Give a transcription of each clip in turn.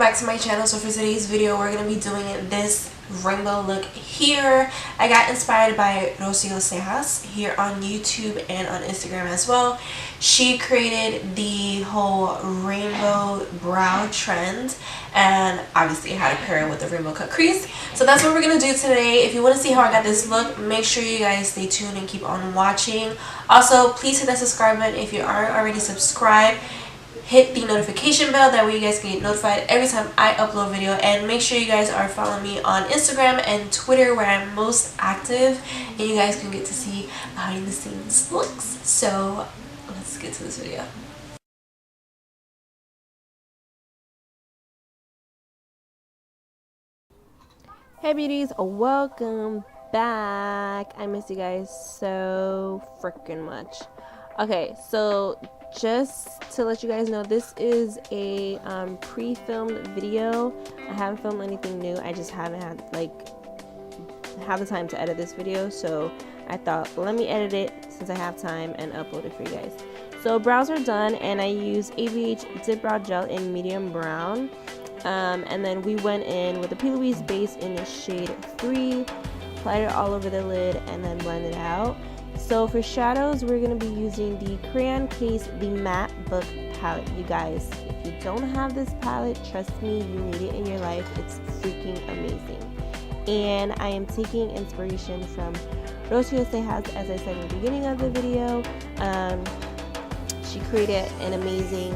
back to my channel. So for today's video, we're going to be doing this rainbow look here. I got inspired by Rosevmua here on YouTube and on Instagram as well. She created the whole rainbow brow trend, and obviously had to pair it with the rainbow cut crease. So that's what we're going to do today. If you want to see how I got this look, make sure you guys stay tuned and keep on watching. Also, please hit that subscribe button if you aren't already subscribed. Hit the notification bell, that way you guys can get notified every time I upload a video. And make sure you guys are following me on Instagram and Twitter, where I'm most active, and you guys can get to see behind the scenes looks. So let's get to this video. Hey beauties, welcome back. I miss you guys so freaking much. Okay, so just to let you guys know, this is a pre-filmed video. I haven't filmed anything new. I just haven't had the time to edit this video, so I thought, let me edit it since I have time and upload it for you guys. So brows are done, and I used ABH Dip Brow Gel in medium brown, and then we went in with the Plouise base in the shade 3, applied it all over the lid, and then blended it out. So for shadows, we're going to be using the Crayon Case, the Matte Book palette. You guys, if you don't have this palette, trust me, you need it in your life. It's freaking amazing. And I am taking inspiration from Rosevmua, as I said in the beginning of the video. She created an amazing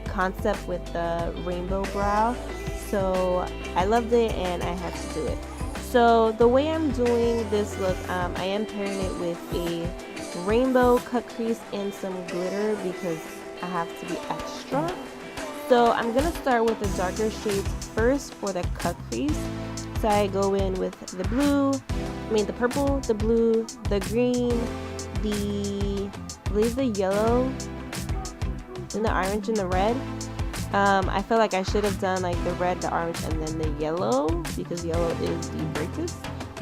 concept with the rainbow brow. So I loved it and I had to do it. So the way I'm doing this look, I am pairing it with a rainbow cut crease and some glitter because I have to be extra. So I'm going to start with the darker shades first for the cut crease. So I go in with the purple, the blue, the green, I believe the yellow, and the orange and the red. I feel like I should have done like the red, the orange, and then the yellow, because yellow is the brightest,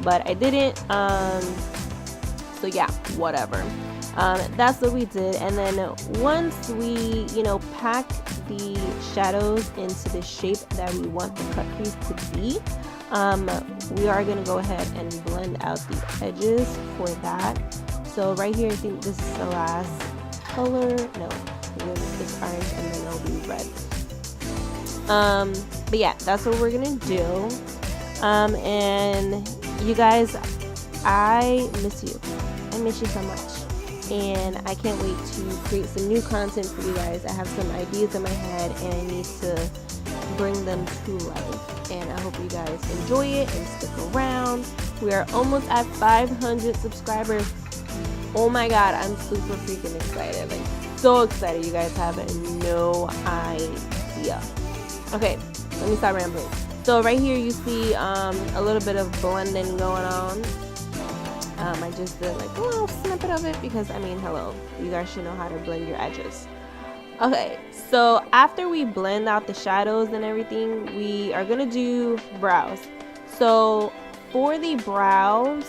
but I didn't. So yeah, whatever. That's what we did. And then once we, pack the shadows into the shape that we want the cut crease to be, we are going to go ahead and blend out the edges for that. So right here, I think this is the last color. No, it's orange, and then it'll be red. But yeah, that's what we're gonna do. And you guys, I miss you. I miss you so much, and I can't wait to create some new content for you guys. I have some ideas in my head, and I need to bring them to life, and I hope you guys enjoy it and stick around. We are almost at 500 subscribers. Oh my god, I'm super freaking excited, like so excited. You guys have no idea. Okay, let me stop rambling. So right here you see a little bit of blending going on. I just did like a little snippet of it because, hello, you guys should know how to blend your edges. Okay, so after we blend out the shadows and everything, we are gonna do brows. So for the brows,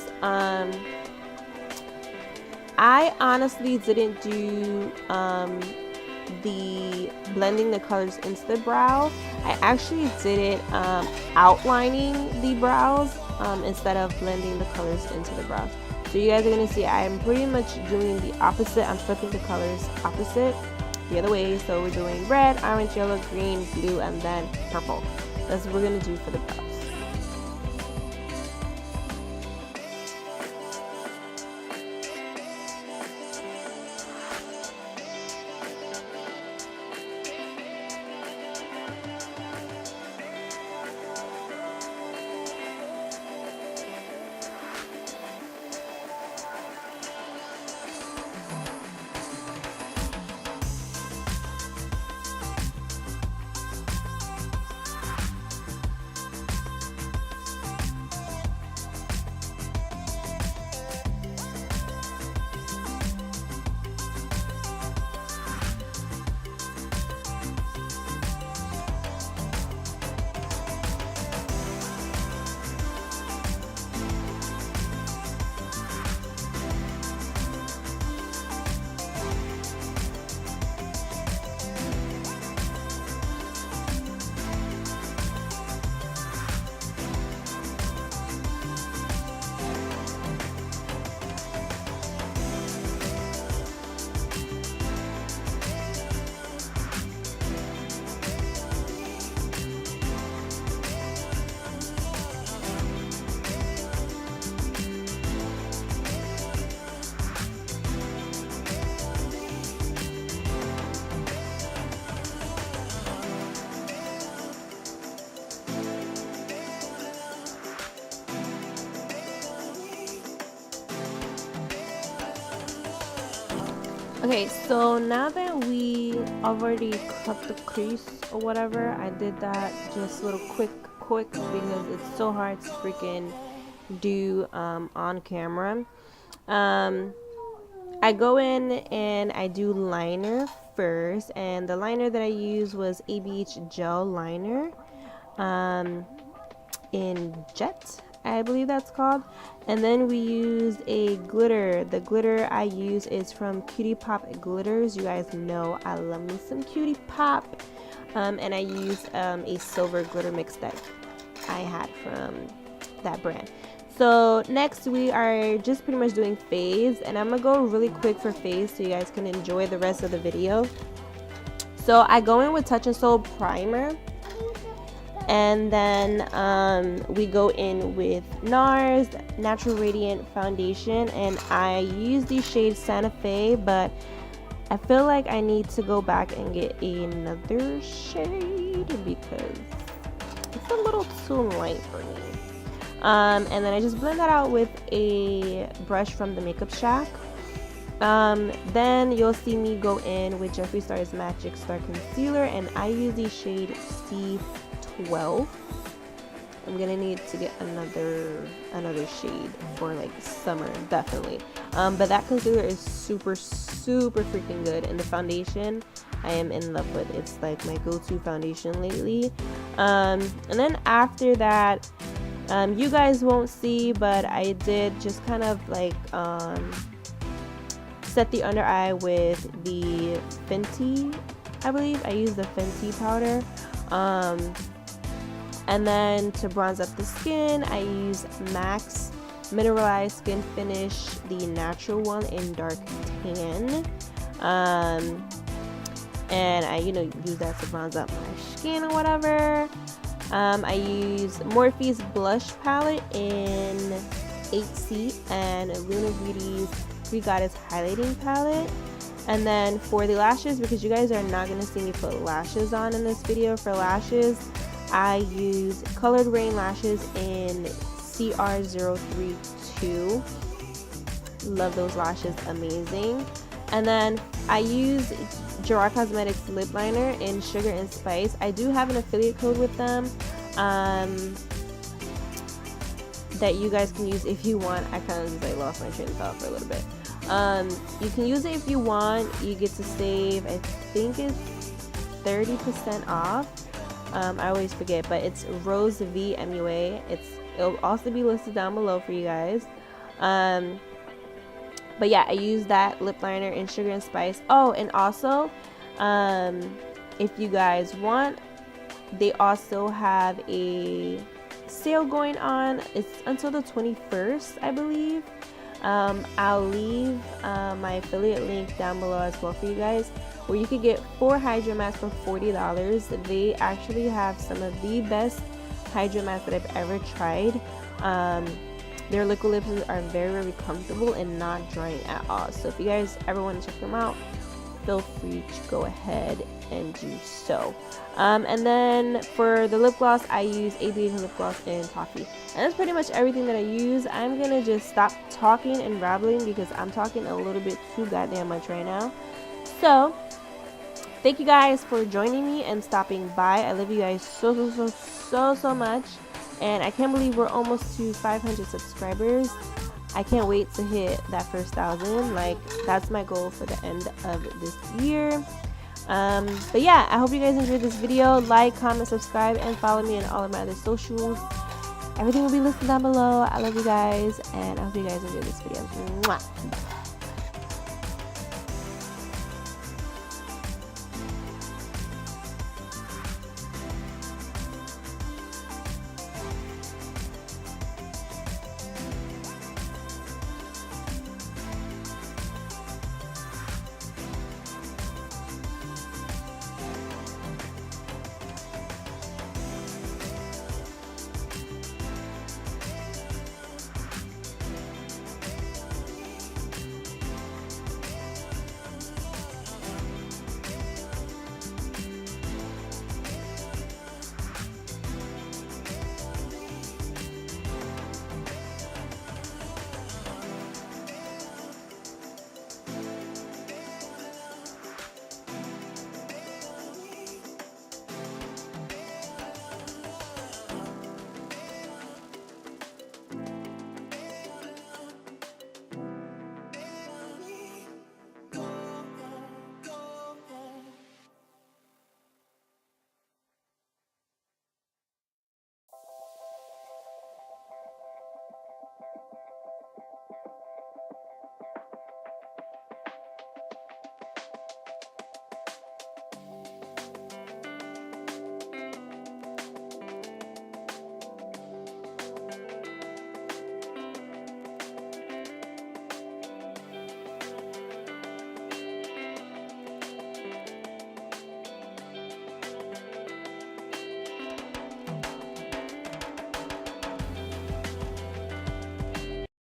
I honestly didn't do the blending the colors into the brow. I actually did it outlining the brows instead of blending the colors into the brows. So you guys are gonna see I'm pretty much doing the opposite. I'm flipping the colors opposite the other way. So we're doing red, orange, yellow, green, blue, and then purple. That's what we're gonna do for the brows. Okay, so now that we already cut the crease or whatever, I did that just a little quick because it's so hard to freaking do on camera. I go in and I do liner first, and the liner that I used was ABH gel liner in Jet, I believe that's called. And then we used a glitter. The glitter I use is from Cutie Pop glitterz. You guys know I love me some Cutie Pop. And I used a silver glitter mix that I had from that brand. So next we are just pretty much doing face, and I'm gonna go really quick for face so you guys can enjoy the rest of the video. So I go in with Touch and Soul primer, and then we go in with NARS Natural Radiant Foundation, and I use the shade Santa Fe, but I feel like I need to go back and get another shade because it's a little too light for me. And then I just blend that out with a brush from the Makeup Shack. Then you'll see me go in with Jeffree Star's Magic Star Concealer, and I use the shade C12. I'm gonna need to get another shade for like summer, definitely. But that concealer is super freaking good, and the foundation I am in love with. It's like my go-to foundation lately. And then after that, you guys won't see, but I did just kind of like set the under eye with the Fenty. I believe I used the Fenty powder. And then to bronze up the skin, I use MAC's Mineralized Skin Finish, the natural one in dark tan. And I, use that to bronze up my skin or whatever. I use Morphe's blush palette in 8C and Lunar Beauty's We Goddess highlighting palette. And then for the lashes, because you guys are not going to see me put lashes on in this video, for lashes I use Colouredraine lashes in CR032. Love those lashes, amazing. And then I use Gerard Cosmetics lip liner in Sugar and Spice. I do have an affiliate code with them that you guys can use if you want. I kind of just like lost my train of thought for a little bit. You can use it if you want. You get to save, I think it's 30% off. I always forget, but it's rosevmua. It'll also be listed down below for you guys. But yeah, I use that lip liner in Sugar and Spice. Oh, and also, if you guys want, they also have a sale going on. It's until the 21st, I believe. I'll leave my affiliate link down below as well for you guys, where you could get 4 Hydro Masks for $40. They actually have some of the best Hydro Masks that I've ever tried. Their liquid lips are very comfortable and not drying at all. So if you guys ever want to check them out, feel free to go ahead and do so. And then for the lip gloss, I use ABH lip gloss in Toffee. And that's pretty much everything that I use. I'm gonna just stop talking and rambling because I'm talking a little bit too goddamn much right now. So thank you guys for joining me and stopping by. I love you guys so much. And I can't believe we're almost to 500 subscribers. I can't wait to hit that first 1,000. Like, that's my goal for the end of this year. But yeah, I hope you guys enjoyed this video. Like, comment, subscribe, and follow me on all of my other socials. Everything will be listed down below. I love you guys, and I hope you guys enjoyed this video. Mwah.